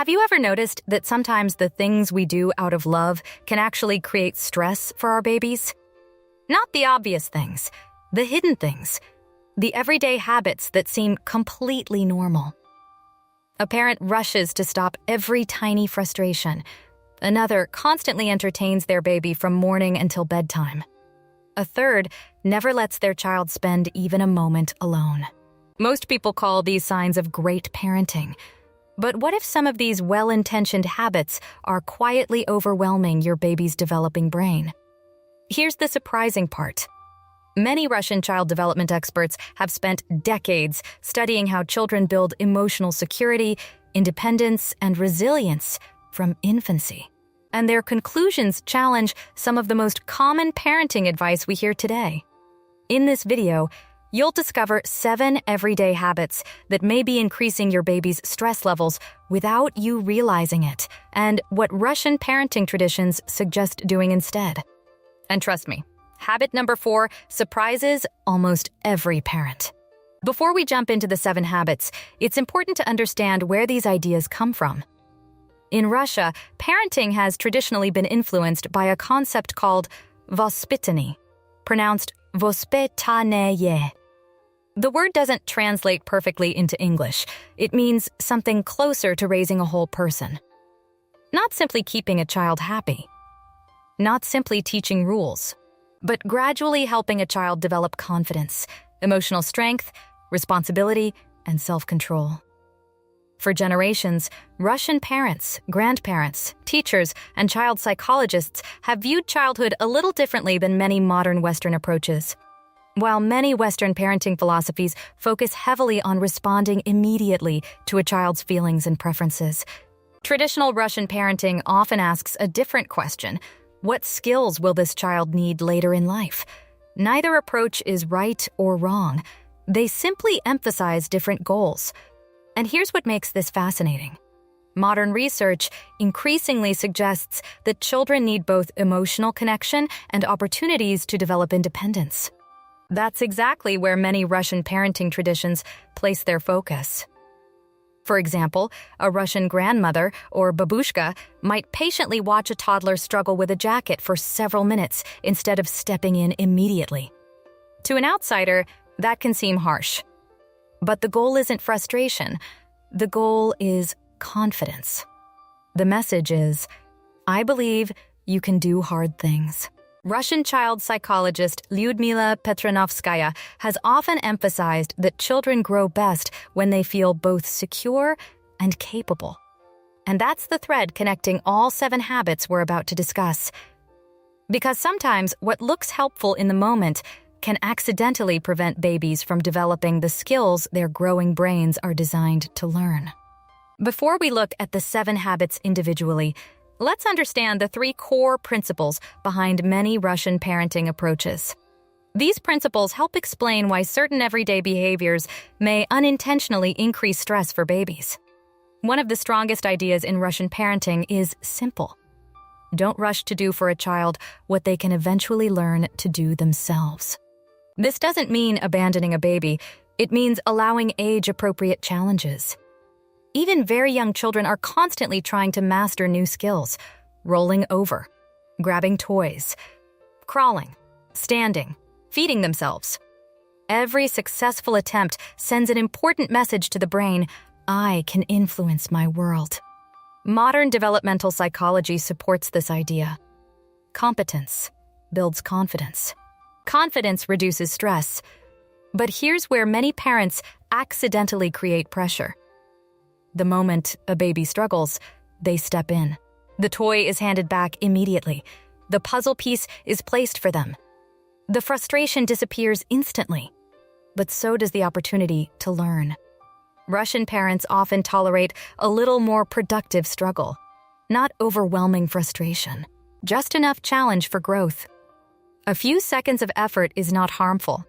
Have you ever noticed that sometimes the things we do out of love can actually create stress for our babies? Not the obvious things, the hidden things, the everyday habits that seem completely normal. A parent rushes to stop every tiny frustration. Another constantly entertains their baby from morning until bedtime. A third never lets their child spend even a moment alone. Most people call these signs of great parenting. But what if some of these well-intentioned habits are quietly overwhelming your baby's developing brain? Here's the surprising part. Many Russian child development experts have spent decades studying how children build emotional security, independence, and resilience from infancy. And their conclusions challenge some of the most common parenting advice we hear today. In this video, you'll discover 7 everyday habits that may be increasing your baby's stress levels without you realizing it, and what Russian parenting traditions suggest doing instead. And trust me, habit number 4 surprises almost every parent. Before we jump into the 7 habits, it's important to understand where these ideas come from. In Russia, parenting has traditionally been influenced by a concept called vospitanie, pronounced vospitanie. The word doesn't translate perfectly into English. It means something closer to raising a whole person. Not simply keeping a child happy. Not simply teaching rules, but gradually helping a child develop confidence, emotional strength, responsibility, and self-control. For generations, Russian parents, grandparents, teachers, and child psychologists have viewed childhood a little differently than many modern Western approaches. While many Western parenting philosophies focus heavily on responding immediately to a child's feelings and preferences, traditional Russian parenting often asks a different question: what skills will this child need later in life? Neither approach is right or wrong. They simply emphasize different goals. And here's what makes this fascinating. Modern research increasingly suggests that children need both emotional connection and opportunities to develop independence. That's exactly where many Russian parenting traditions place their focus. For example, a Russian grandmother or babushka might patiently watch a toddler struggle with a jacket for several minutes instead of stepping in immediately. To an outsider, that can seem harsh. But the goal isn't frustration. The goal is confidence. The message is, I believe you can do hard things. Russian child psychologist Lyudmila Petronovskaya has often emphasized that children grow best when they feel both secure and capable. And that's the thread connecting all 7 habits we're about to discuss. Because sometimes what looks helpful in the moment can accidentally prevent babies from developing the skills their growing brains are designed to learn. Before we look at the 7 habits individually, let's understand the 3 core principles behind many Russian parenting approaches. These principles help explain why certain everyday behaviors may unintentionally increase stress for babies. One of the strongest ideas in Russian parenting is simple. Don't rush to do for a child what they can eventually learn to do themselves. This doesn't mean abandoning a baby. It means allowing age-appropriate challenges. Even very young children are constantly trying to master new skills: rolling over, grabbing toys, crawling, standing, feeding themselves. Every successful attempt sends an important message to the brain: I can influence my world. Modern developmental psychology supports this idea. Competence builds confidence. Confidence reduces stress. But here's where many parents accidentally create pressure. The moment a baby struggles, they step in. The toy is handed back immediately. The puzzle piece is placed for them. The frustration disappears instantly. But so does the opportunity to learn. Russian parents often tolerate a little more productive struggle. Not overwhelming frustration, just enough challenge for growth. A few seconds of effort is not harmful.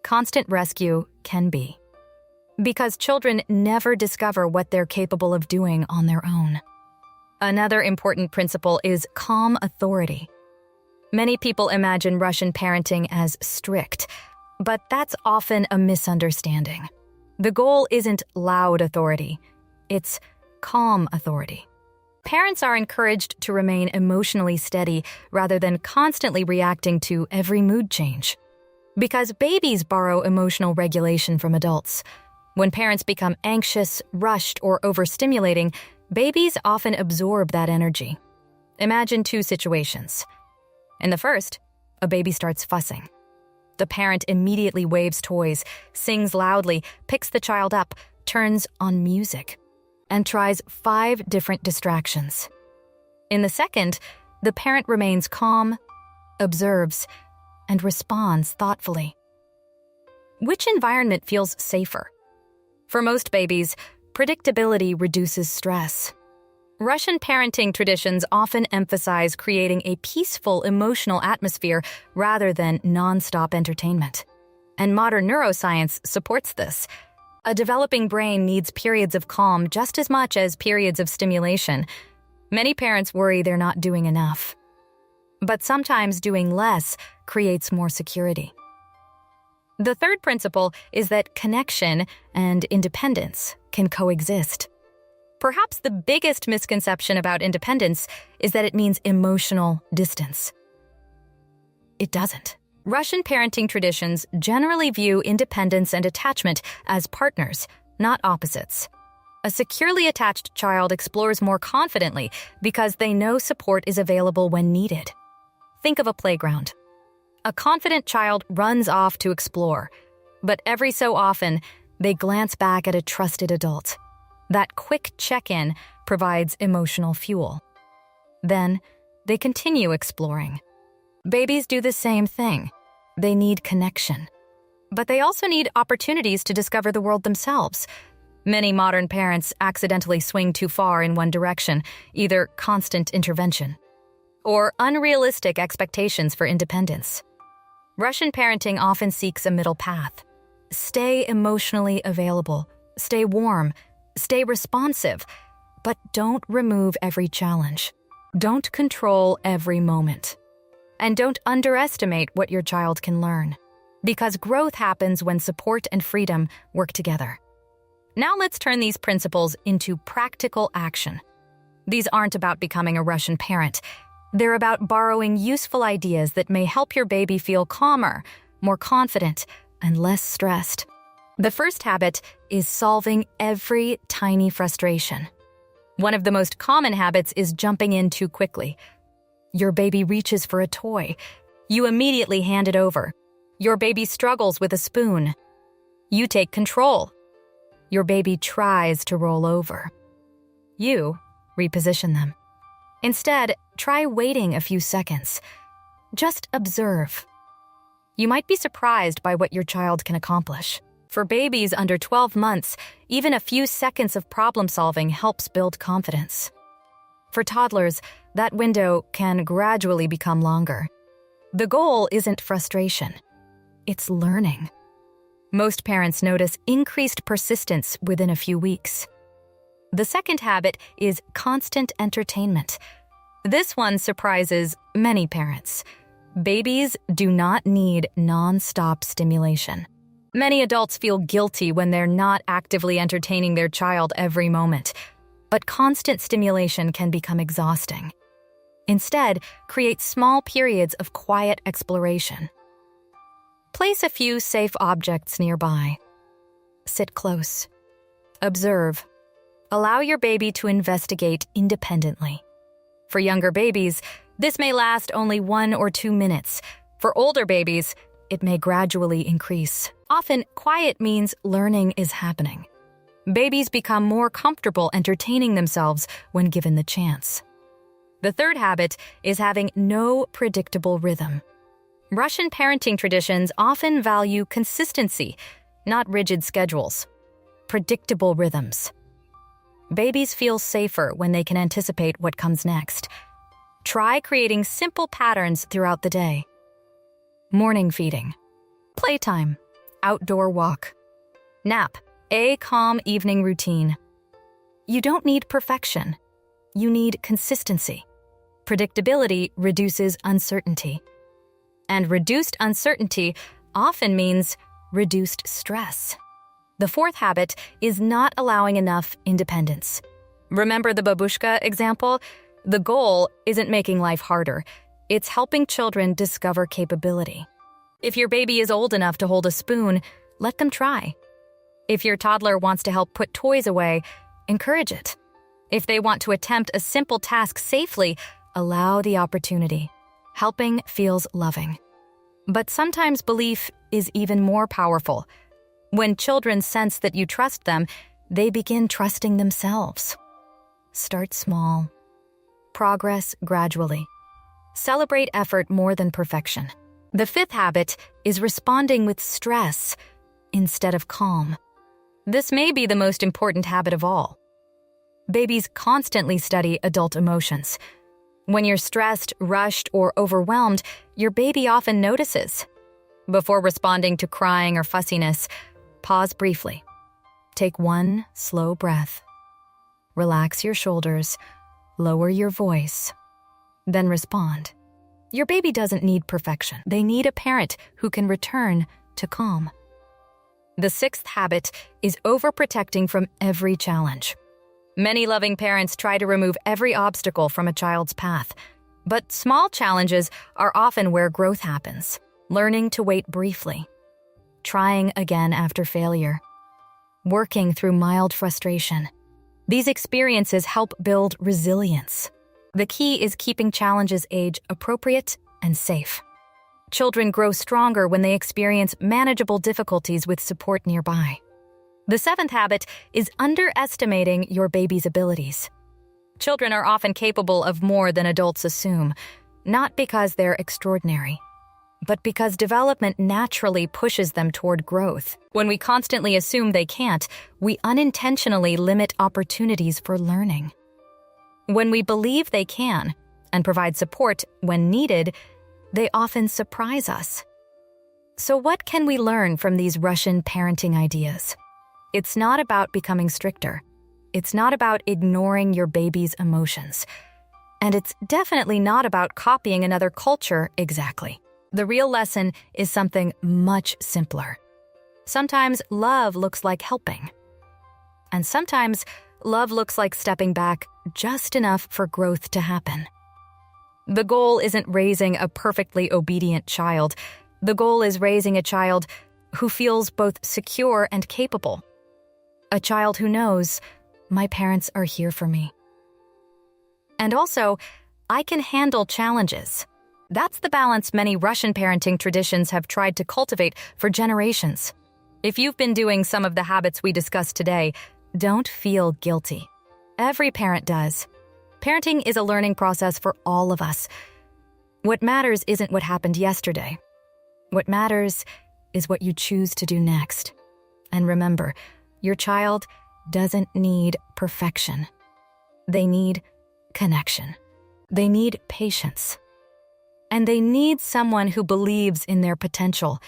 Constant rescue can be. Because children never discover what they're capable of doing on their own. Another important principle is calm authority. Many people imagine Russian parenting as strict, but that's often a misunderstanding. The goal isn't loud authority. It's calm authority. Parents are encouraged to remain emotionally steady rather than constantly reacting to every mood change. Because babies borrow emotional regulation from adults. When parents become anxious, rushed, or overstimulating, babies often absorb that energy. Imagine two situations. In the first, a baby starts fussing. The parent immediately waves toys, sings loudly, picks the child up, turns on music, and tries 5 different distractions. In the second, the parent remains calm, observes, and responds thoughtfully. Which environment feels safer? For most babies, predictability reduces stress. Russian parenting traditions often emphasize creating a peaceful emotional atmosphere rather than nonstop entertainment. And modern neuroscience supports this. A developing brain needs periods of calm just as much as periods of stimulation. Many parents worry they're not doing enough. But sometimes doing less creates more security. The third principle is that connection and independence can coexist. Perhaps the biggest misconception about independence is that it means emotional distance. It doesn't. Russian parenting traditions generally view independence and attachment as partners, not opposites. A securely attached child explores more confidently because they know support is available when needed. Think of a playground. A confident child runs off to explore, but every so often, they glance back at a trusted adult. That quick check-in provides emotional fuel. Then, they continue exploring. Babies do the same thing. They need connection. But they also need opportunities to discover the world themselves. Many modern parents accidentally swing too far in one direction, either constant intervention or unrealistic expectations for independence. Russian parenting often seeks a middle path. Stay emotionally available, stay warm, stay responsive, but don't remove every challenge. Don't control every moment. And don't underestimate what your child can learn, because growth happens when support and freedom work together. Now let's turn these principles into practical action. These aren't about becoming a Russian parent. They're about borrowing useful ideas that may help your baby feel calmer, more confident, and less stressed. The first habit is solving every tiny frustration. One of the most common habits is jumping in too quickly. Your baby reaches for a toy. You immediately hand it over. Your baby struggles with a spoon. You take control. Your baby tries to roll over. You reposition them. Instead, try waiting a few seconds. Just observe. You might be surprised by what your child can accomplish. For babies under 12 months, even a few seconds of problem solving helps build confidence. For toddlers, that window can gradually become longer. The goal isn't frustration. It's learning. Most parents notice increased persistence within a few weeks. The second habit is constant entertainment. This one surprises many parents. Babies do not need non-stop stimulation. Many adults feel guilty when they're not actively entertaining their child every moment, but constant stimulation can become exhausting. Instead, create small periods of quiet exploration. Place a few safe objects nearby. Sit close. Observe. Allow your baby to investigate independently. For younger babies, this may last only 1 or 2 minutes. For older babies, it may gradually increase. Often, quiet means learning is happening. Babies become more comfortable entertaining themselves when given the chance. The third habit is having no predictable rhythm. Russian parenting traditions often value consistency, not rigid schedules. Predictable rhythms. Babies feel safer when they can anticipate what comes next. Try creating simple patterns throughout the day. Morning feeding. Playtime. Outdoor walk. Nap. A calm evening routine. You don't need perfection. You need consistency. Predictability reduces uncertainty. And reduced uncertainty often means reduced stress. The fourth habit is not allowing enough independence. Remember the babushka example? The goal isn't making life harder. It's helping children discover capability. If your baby is old enough to hold a spoon, let them try. If your toddler wants to help put toys away, encourage it. If they want to attempt a simple task safely, allow the opportunity. Helping feels loving. But sometimes belief is even more powerful. When children sense that you trust them, they begin trusting themselves. Start small. Progress gradually. Celebrate effort more than perfection. The fifth habit is responding with stress instead of calm. This may be the most important habit of all. Babies constantly study adult emotions. When you're stressed, rushed, or overwhelmed, your baby often notices. Before responding to crying or fussiness, pause briefly. Take one slow breath. Relax your shoulders, lower your voice, then respond. Your baby doesn't need perfection. They need a parent who can return to calm. The sixth habit is overprotecting from every challenge. Many loving parents try to remove every obstacle from a child's path, but small challenges are often where growth happens. Learning to wait briefly, trying again after failure, working through mild frustration. These experiences help build resilience. The key is keeping challenges age-appropriate and safe. Children grow stronger when they experience manageable difficulties with support nearby. The seventh habit is underestimating your baby's abilities. Children are often capable of more than adults assume, not because they're extraordinary, but because development naturally pushes them toward growth. When we constantly assume they can't, we unintentionally limit opportunities for learning. When we believe they can and provide support when needed, they often surprise us. So what can we learn from these Russian parenting ideas? It's not about becoming stricter. It's not about ignoring your baby's emotions. And it's definitely not about copying another culture exactly. The real lesson is something much simpler. Sometimes love looks like helping. And sometimes love looks like stepping back just enough for growth to happen. The goal isn't raising a perfectly obedient child. The goal is raising a child who feels both secure and capable. A child who knows, my parents are here for me. And also, I can handle challenges. That's the balance many Russian parenting traditions have tried to cultivate for generations. If you've been doing some of the habits we discussed today, don't feel guilty. Every parent does. Parenting is a learning process for all of us. What matters isn't what happened yesterday. What matters is what you choose to do next. And remember, your child doesn't need perfection. They need connection. They need patience. And they need someone who believes in their potential,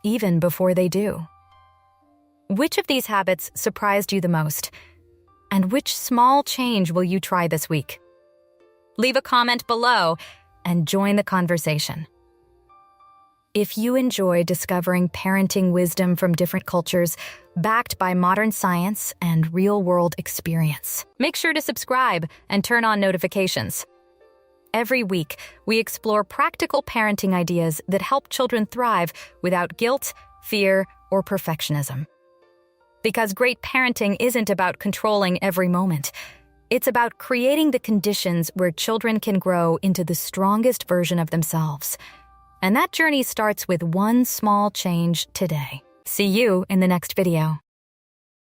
even before they do. Which of these habits surprised you the most? And which small change will you try this week? Leave a comment below and join the conversation. If you enjoy discovering parenting wisdom from different cultures, backed by modern science and real-world experience, make sure to subscribe and turn on notifications. Every week, we explore practical parenting ideas that help children thrive without guilt, fear, or perfectionism. Because great parenting isn't about controlling every moment. It's about creating the conditions where children can grow into the strongest version of themselves. And that journey starts with one small change today. See you in the next video.